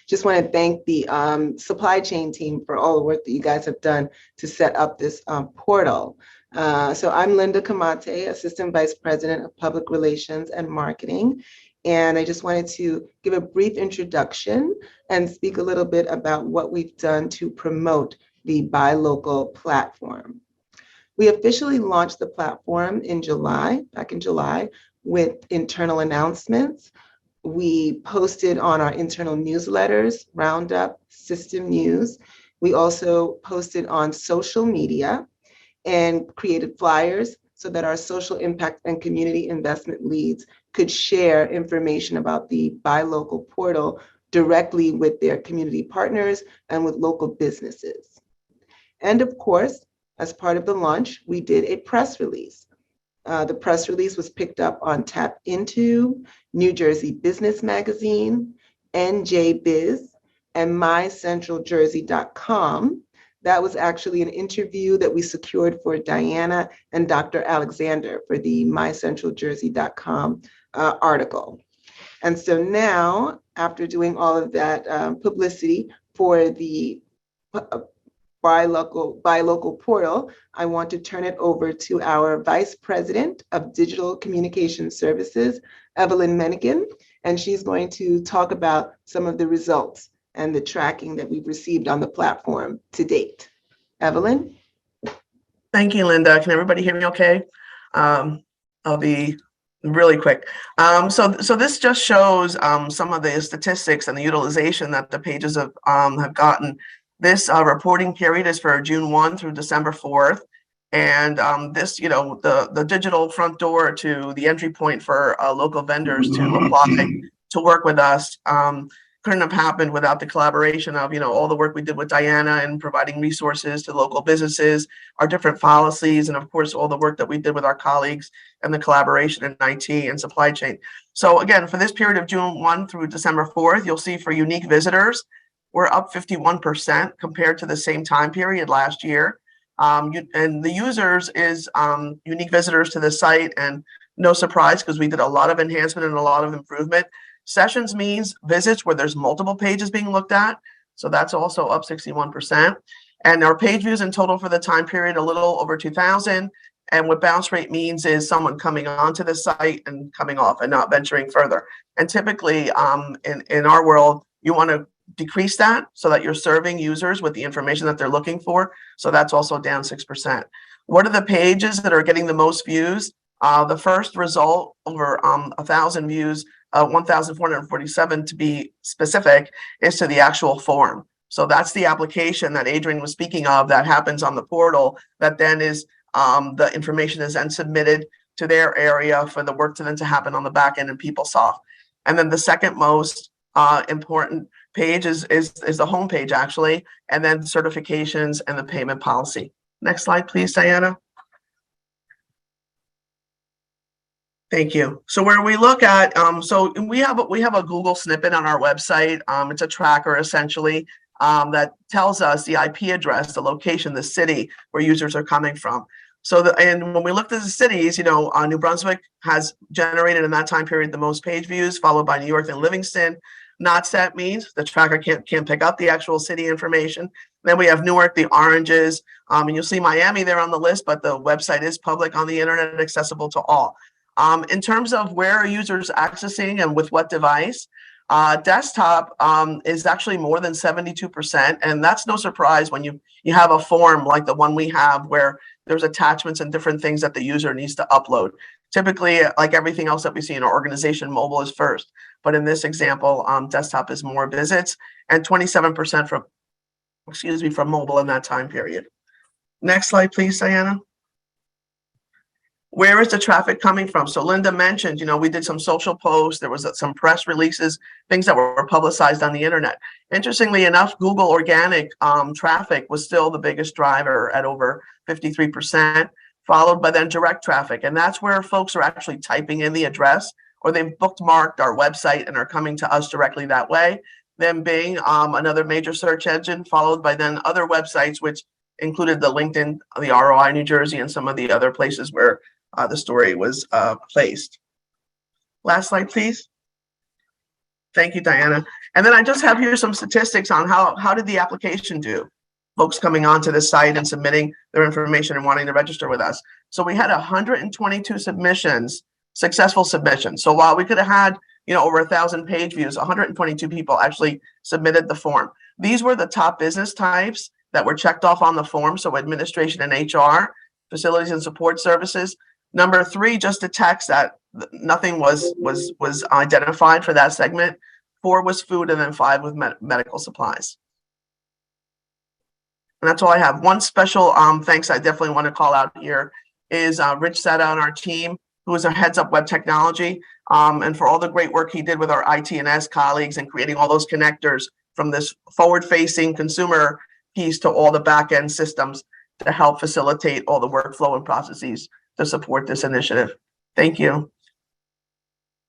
Just want to thank the supply chain team for all the work that you guys have done to set up this portal. So I'm Linda Kamate, Assistant Vice President of Public Relations and Marketing. And I just wanted to give a brief introduction and speak a little bit about what we've done to promote the Buy Local platform. We officially launched the platform in July, back in July, with internal announcements. We posted on our internal newsletters, Roundup, System News. We also posted on social media and created flyers so that our social impact and community investment leads could share information about the Buy Local portal directly with their community partners and with local businesses. And of course, as part of the launch, we did a press release. The press release was picked up on Tap Into, New Jersey Business Magazine, NJ Biz, and mycentraljersey.com. That was actually an interview that we secured for Diana and Dr. Alexander for the mycentraljersey.com article. And so now, after doing all of that publicity for the Buy Local portal, I want to turn it over to our Vice President of Digital Communication Services, Evelyn Mennigan, and she's going to talk about some of the results and the tracking that we've received on the platform to date. Evelyn? Thank you, Linda. Can everybody hear me okay? I'll be really quick. So this just shows some of the statistics and the utilization that the pages have gotten. This reporting period is for June 1 through December 4th. And this, the digital front door to the entry point for local vendors to apply to work with us couldn't have happened without the collaboration of, all the work we did with Diana and providing resources to local businesses, our different policies, and of course, all the work that we did with our colleagues and the collaboration in IT and supply chain. So again, for this period of June 1 through December 4th, you'll see for unique visitors, we're up 51% compared to the same time period last year. And the users is unique visitors to the site, and no surprise because we did a lot of enhancement and a lot of improvement. Sessions means visits where there's multiple pages being looked at. So that's also up 61%. And our page views in total for the time period, a little over 2,000. And what bounce rate means is someone coming onto the site and coming off and not venturing further. And typically in our world, you want to decrease that so that you're serving users with the information that they're looking for. So that's also down 6%. What are the pages that are getting the most views? The first result over 1,000 views, 1,447 to be specific, is to the actual form. So that's the application that Adrian was speaking of that happens on the portal that then is the information is then submitted to their area for the work to then to happen on the back end in PeopleSoft. And then the second most important page is the home page actually, and then certifications and the payment policy. Next slide, please, Diana. Thank you. So where we look at, so we have a Google snippet on our website. It's a tracker essentially that tells us the IP address, the location, the city where users are coming from. So and when we looked at the cities, New Brunswick has generated in that time period the most page views, followed by New York and Livingston. Not set means the tracker can't pick up the actual city information. Then we have Newark, the oranges, and you'll see Miami there on the list, but the website is public on the internet and accessible to all. In terms of where are users accessing and with what device, desktop is actually more than 72%, and that's no surprise when you have a form like the one we have where there's attachments and different things that the user needs to upload. Typically, like everything else that we see in our organization, mobile is first. But in this example, desktop is more visits and 27% from mobile in that time period. Next slide, please, Diana. Where is the traffic coming from? So Linda mentioned, we did some social posts. There was some press releases, things that were publicized on the internet. Interestingly enough, Google organic traffic was still the biggest driver at over 53%, followed by then direct traffic. And that's where folks are actually typing in the address, or they've bookmarked our website and are coming to us directly that way. Then Bing, another major search engine, followed by then other websites, which included the LinkedIn, the ROI New Jersey, and some of the other places where the story was placed. Last slide, please. Thank you, Diana. And then I just have here some statistics on how did the application do? Folks coming onto the site and submitting their information and wanting to register with us. So we had 122 submissions, successful submissions. So while we could have had, over 1,000 page views, 122 people actually submitted the form. These were the top business types that were checked off on the form. So administration and HR, facilities and support services. Number 3, just a text that nothing was identified for that segment. 4 was food, and then 5 was medical supplies. And that's all I have. One special thanks I definitely want to call out here is Rich Seta on our team, who is our heads up web technology, and for all the great work he did with our IT&S colleagues and creating all those connectors from this forward-facing consumer piece to all the back-end systems to help facilitate all the workflow and processes to support this initiative. Thank you.